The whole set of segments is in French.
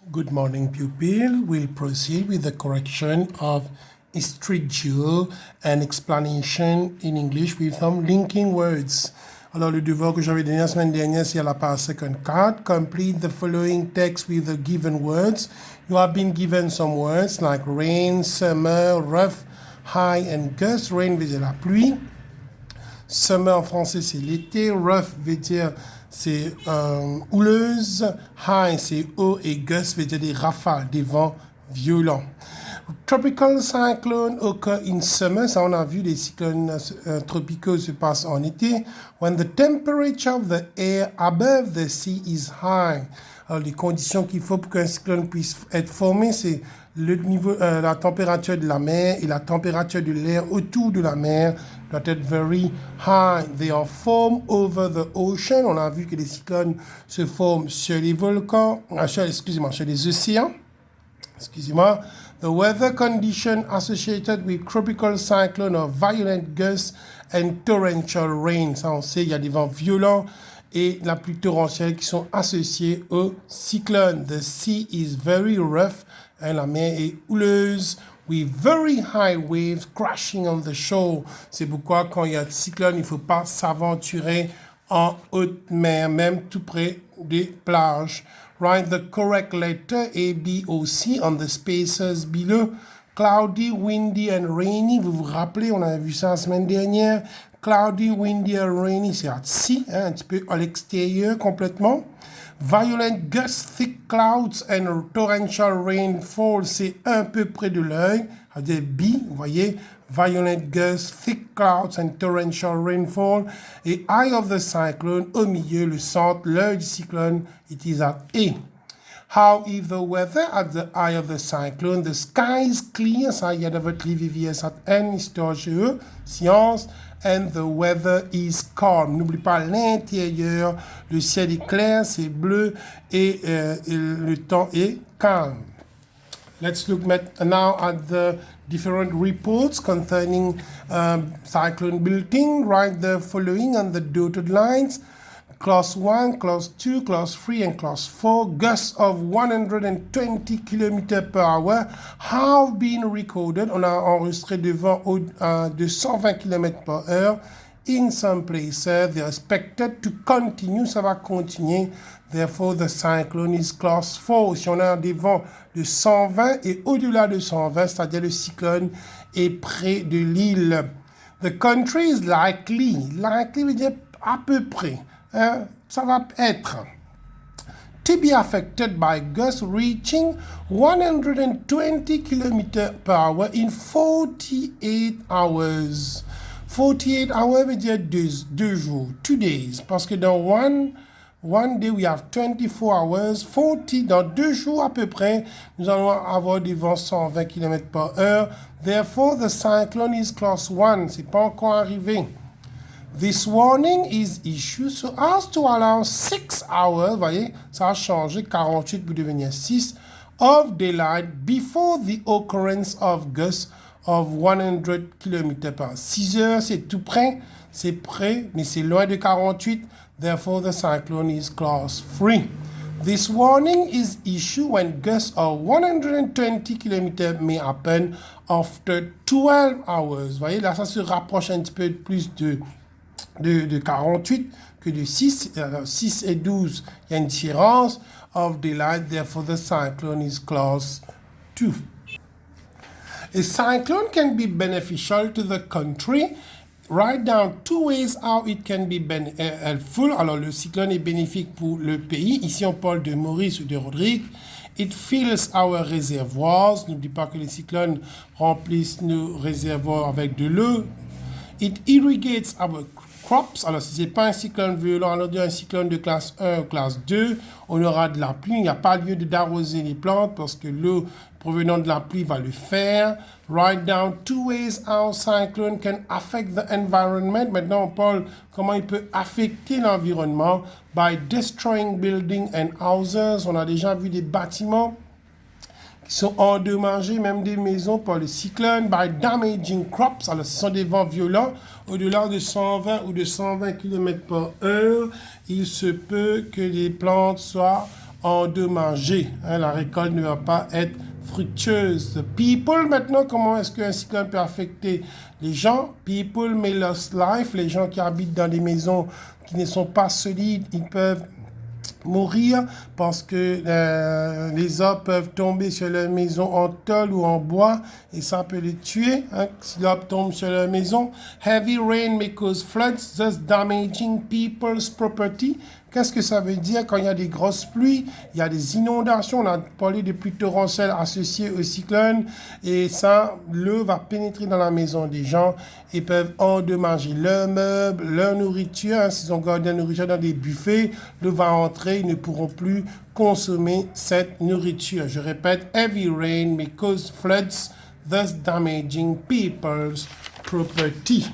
Good morning, pupil. We'll proceed with the correction of history dual and explanation in English with some linking words. Alors, le devoir que j'avais donné la semaine dernière, c'est à la page 54. Complete the following text with the given words. You have been given some words like rain, summer, rough, high and gust. Rain veut dire la pluie. Summer en français, c'est l'été. Rough veut dire c'est houleuse. High, c'est haut. Et gust veut dire des rafales, des vents violents. Tropical cyclone occur in summer. Ça, on a vu, les cyclones tropicaux se passent en été. When the temperature of the air above the sea is high. Alors, les conditions qu'il faut pour qu'un cyclone puisse être formé, c'est le niveau, la température de la mer et la température de l'air autour de la mer doit être very high. They are formed over the ocean. On a vu que les cyclones se forment sur les volcans, sur les océans. Excusez-moi. The weather condition associated with tropical cyclone are violent gusts and torrential rain. Ça, on sait, il y a des vents violents et la pluie torrentielle qui sont associés au cyclone. The sea is very rough. La mer est houleuse. With very high waves crashing on the shore. C'est pourquoi quand il y a un cyclone, il ne faut pas s'aventurer en haute mer, même tout près des plages. Write the correct letter A, B, O, C on the spaces below. Cloudy, windy and rainy. Vous vous rappelez, on avait vu ça la semaine dernière. Cloudy, windy and rainy, c'est à C, un petit peu à l'extérieur complètement. Violent gusts, thick clouds and torrential rainfall, c'est un peu près de l'œil. C'est B, vous voyez. Violent gusts, thick clouds and torrential rainfall. Et eye of the cyclone, au milieu, le centre, l'œil du cyclone, it is at A. How is the weather at the eye of the cyclone? The sky is clear. Ça, il y a de votre livre VVS at N, histoire GE, science. And the weather is calm. N'oublie pas l'intérieur. Le ciel est clair, c'est bleu et le temps est calme. Let's look now at the different reports concerning cyclone building. Write the following on the dotted lines. Class 1, Class 2, Class 3, and Class 4, gusts of 120 km per hour have been recorded. On a enregistré des vents de 120 km par heure. In some places, they are expected to continue. Ça va continuer. Therefore, the cyclone is Class 4. Si on a des vents de 120 et au-delà de 120, c'est-à-dire le cyclone est près de l'île. The country is likely. Likely veut dire à peu près. Ça va être to be affected by gusts reaching 120 km per hour in 48 hours. 48 hours veut dire deux jours, 2 days. Parce que dans one day we have 24 hours, 40, dans 2 jours à peu près, nous allons avoir des vents 120 km par heure. Therefore, the cyclone is class 1. C'est pas encore arrivé. This warning is issued so as to allow 6 hours, vous voyez, ça a changé, 48 pour devenir 6, of daylight before the occurrence of gusts of 100 km per hour. 6 heures, c'est tout près, mais c'est loin de 48, therefore the cyclone is class 3. This warning is issued when gusts of 120 km may happen after 12 hours. Vous voyez, là, ça se rapproche un petit peu plus de 48 que de 6. 6 et 12, il y a une différence of daylight, therefore the cyclone is class 2. A cyclone can be beneficial to the country. Write down 2 ways how it can be helpful. Alors, le cyclone est bénéfique pour le pays. Ici, on parle de Maurice ou de Rodrigue. It fills our reservoirs. N'oublie pas que les cyclones remplissent nos réservoirs avec de l'eau. It irrigates our crops. Alors, si ce n'est pas un cyclone violent, alors un cyclone de classe 1 ou classe 2, on aura de la pluie. Il n'y a pas lieu d'arroser les plantes parce que l'eau provenant de la pluie va le faire. Write down 2 ways how cyclone can affect the environment. Maintenant, on parle comment il peut affecter l'environnement. By destroying buildings and houses. On a déjà vu des bâtiments qui sont endommagés, même des maisons par le cyclone. By damaging crops. Alors, ce sont des vents violents. Au-delà de 120 ou de 120 km par heure, il se peut que les plantes soient endommagé. Hein, la récolte ne va pas être fructueuse. The people, maintenant, comment est-ce qu'un cyclone peut affecter les gens? People may lose life. Les gens qui habitent dans des maisons qui ne sont pas solides, ils peuvent mourir parce que les arbres peuvent tomber sur leur maison en tôle ou en bois et ça peut les tuer hein, si l'arbre tombe sur leur maison. Heavy rain may cause floods, thus damaging people's property. Qu'est-ce que ça veut dire quand il y a des grosses pluies? Il y a des inondations. On a parlé de pluies torrentielles associées au cyclone. Et ça, l'eau va pénétrer dans la maison des gens et peuvent endommager leurs meubles, leur nourriture. Hein, s'ils ont gardé la nourriture dans des buffets, l'eau va entrer. Ils ne pourront plus consommer cette nourriture. Je répète, heavy rain may cause floods, thus damaging people's property.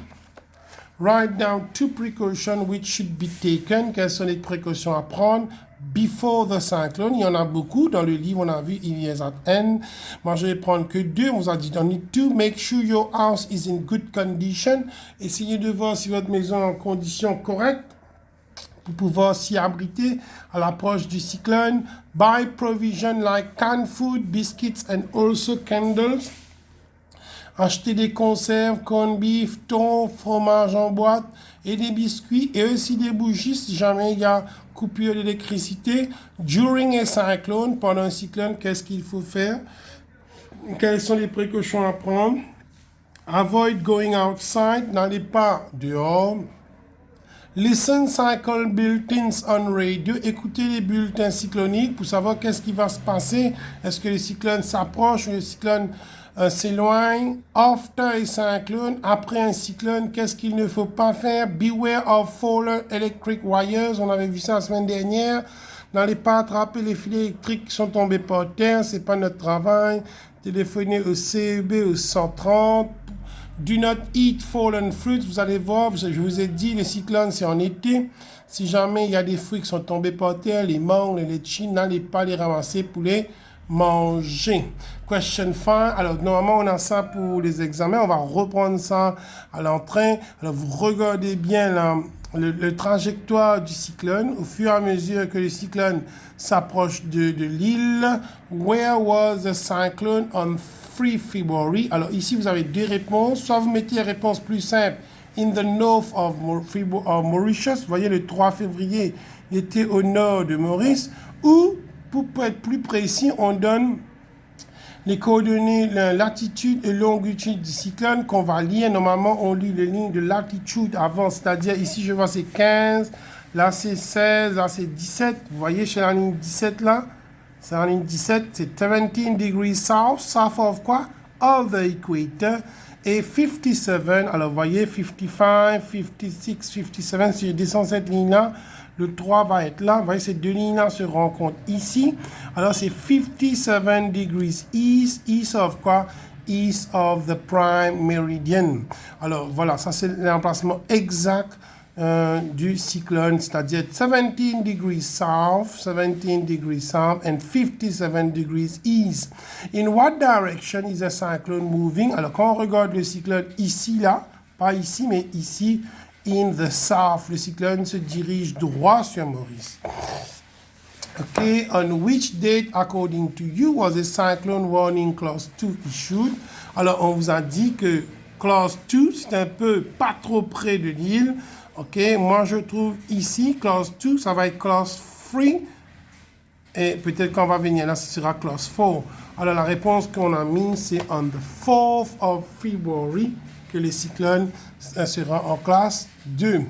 Write down 2 precautions which should be taken. Quelles sont les précautions à prendre before the cyclone? Il y en a beaucoup. Dans le livre, on a vu il y a at end. Moi, je vais prendre que 2. On vous a dit, on need to make sure your house is in good condition. Essayez de voir si votre maison est en condition correcte pour pouvoir s'y abriter à l'approche du cyclone. Buy provision like canned food, biscuits and also candles. Acheter des conserves, corned beef, thon, fromage en boîte et des biscuits et aussi des bougies si jamais il y a coupure d'électricité. During a cyclone, pendant un cyclone, qu'est-ce qu'il faut faire? Quelles sont les précautions à prendre? Avoid going outside, n'allez pas dehors. Listen cycle bulletins on radio. Écoutez les bulletins cycloniques pour savoir qu'est-ce qui va se passer. Est-ce que le cyclone s'approche ou le cyclone s'éloigne? After a cyclone, après un cyclone, qu'est-ce qu'il ne faut pas faire? Beware of fallen electric wires. On avait vu ça la semaine dernière. N'allez pas attraper les filets électriques qui sont tombés par terre. C'est pas notre travail. Téléphonez au CEB au 130. Do not eat fallen fruits. Vous allez voir, je vous ai dit, les cyclones, c'est en été. Si jamais il y a des fruits qui sont tombés par terre, les mangues, les litchis, n'allez pas les ramasser pour les manger. Question 5. Alors, normalement, on a ça pour les examens. On va reprendre ça à l'entrain. Alors, vous regardez bien le trajectoire du cyclone. Au fur et à mesure que le cyclone s'approche de l'île. Where was the cyclone on 3 February? Alors, ici, vous avez 2 réponses. Soit vous mettez la réponse plus simple. In the north of Mauritius. Vous voyez, le 3 février, il était au nord de Maurice. Ou, pour être plus précis, on donne les coordonnées, la latitude et longitude du cyclone qu'on va lire. Normalement, on lit les lignes de latitude avant, c'est-à-dire ici, je vois c'est 15, là c'est 16, là c'est 17. Vous voyez, chez la ligne 17 là, c'est la ligne 17, c'est 17 degrees south, south of quoi? Of the equator. Et 57, alors vous voyez, 55, 56, 57, si je descends cette ligne-là, le 3 va être là. Vous voyez, ces 2 lignes-là se rencontrent ici. Alors, c'est 57 degrees east. East of quoi? East of the prime meridian. Alors, voilà, ça c'est l'emplacement exact du cyclone, c'est-à-dire 17 degrees south, 17 degrees south, and 57 degrees east. In what direction is the cyclone moving? Alors, quand on regarde le cyclone ici, là, pas ici, mais ici, in the south, le cyclone se dirige droit sur Maurice. Okay, on which date, according to you, was a cyclone warning clause 2 issued? Alors, on vous a dit que clause 2, c'est un peu pas trop près de l'île. Ok, moi je trouve ici, clause 2, ça va être clause 3. Et peut-être qu'on va venir là, ce sera clause 4. Alors, la réponse qu'on a mise, c'est on the 4th of February que le cyclone sera en classe 2.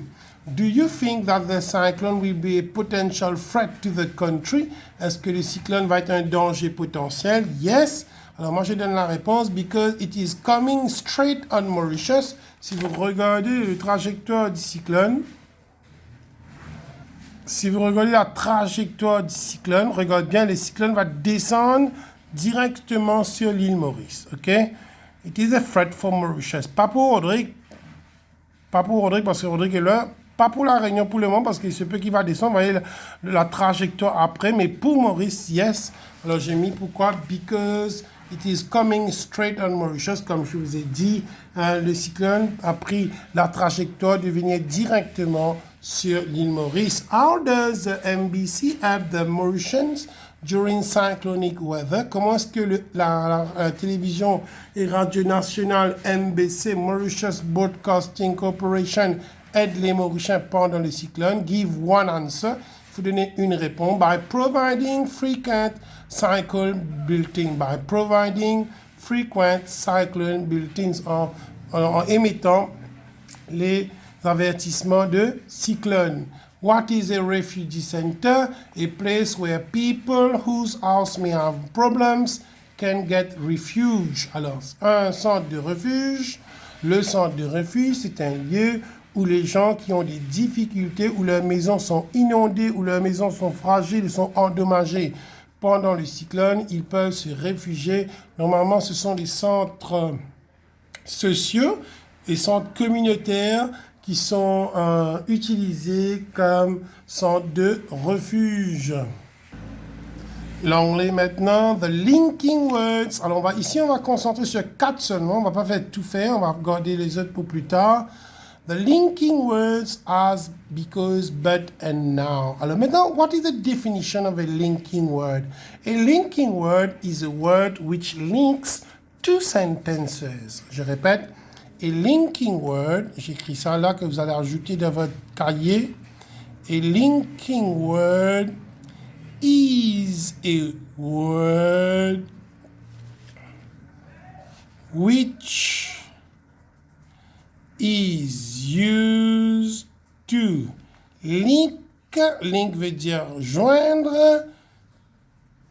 Do you think that the cyclone will be a potential threat to the country? Est-ce que le cyclone va être un danger potentiel? Yes. Alors moi je donne la réponse because it is coming straight on Mauritius. Si vous regardez le trajectoire du cyclone, regarde bien, le cyclone va descendre directement sur l'île Maurice. Ok? It is a threat for Mauritius. Pas pour Rodrigue parce que Rodrigue est là. Pas pour la Réunion pour le moment parce qu'il se peut qu'il va descendre. Vous voyez la trajectoire après. Mais pour Maurice, yes. Alors j'ai mis pourquoi? Because it is coming straight on Mauritius. Comme je vous ai dit, le cyclone a pris la trajectoire de venir directement sur l'île Maurice. How does the NBC help the Mauritians during cyclonic weather? Comment est-ce que la télévision et radio nationale NBC, Mauritius Broadcasting Corporation, aide les Mauriciens pendant le cyclone? Give one answer. Il faut donner une réponse. By providing frequent cyclone bulletins. By providing frequent cyclone bulletins. En émettant les avertissements de cyclone. What is a refugee center? A place where people whose house may have problems can get refuge. Alors, un centre de refuge. Le centre de refuge, c'est un lieu où les gens qui ont des difficultés, où leurs maisons sont inondées, où leurs maisons sont fragiles, sont endommagées pendant le cyclone, ils peuvent se réfugier. Normalement, ce sont des centres sociaux et centres communautaires qui sont utilisés comme centres de refuge. L'anglais maintenant, the linking words. Alors ici, on va concentrer sur 4 seulement. On ne va pas faire tout faire, on va regarder les autres pour plus tard. The linking words as, because, but, and now. Alors maintenant, what is the definition of a linking word? A linking word is a word which links two sentences. Je répète, a linking word, j'écris ça là que vous allez ajouter dans votre cahier. A linking word is a word which is used to link. Link veut dire joindre.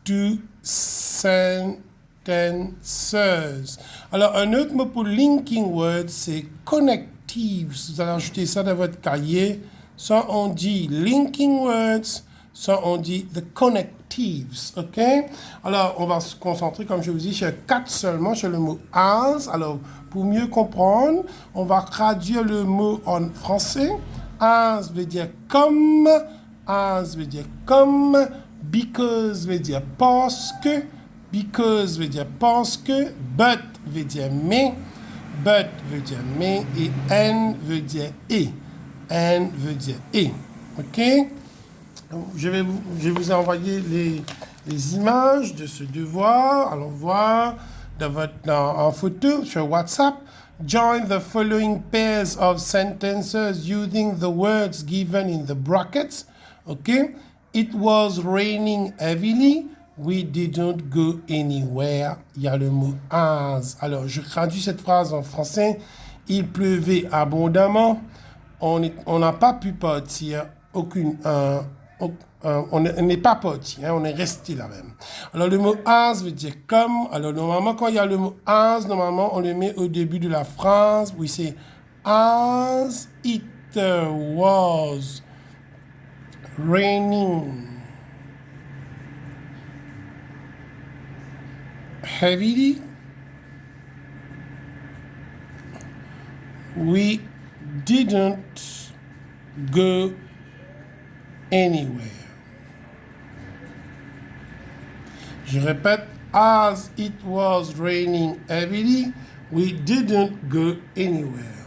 To sentences. Alors, un autre mot pour linking word, c'est connective. Vous allez ajouter ça dans votre cahier. Soit on dit linking words, soit on dit the connectives. OK? Alors, on va se concentrer, comme je vous dis, sur 4 seulement, sur le mot as. Alors, pour mieux comprendre, on va traduire le mot en français. As veut dire comme. As veut dire comme. Because veut dire parce que. Because veut dire parce que. But veut dire mais. But veut dire mais. Et and veut dire et. And veut dire et. OK? Je vous ai envoyé les images de ce devoir. Allons voir en photo sur WhatsApp. Join the following pairs of sentences using the words given in the brackets. OK? It was raining heavily. We didn't go anywhere. Il y a le mot as. Alors, je traduis cette phrase en français. Il pleuvait abondamment. On n'a pas pu partir. On n'est pas parti, hein, on est resté là même. Alors, le mot as veut dire comme. Alors, normalement, quand il y a le mot as, normalement, on le met au début de la phrase. Oui, c'est as it was raining heavily, we didn't go anywhere. Je répète, as it was raining heavily, we didn't go anywhere.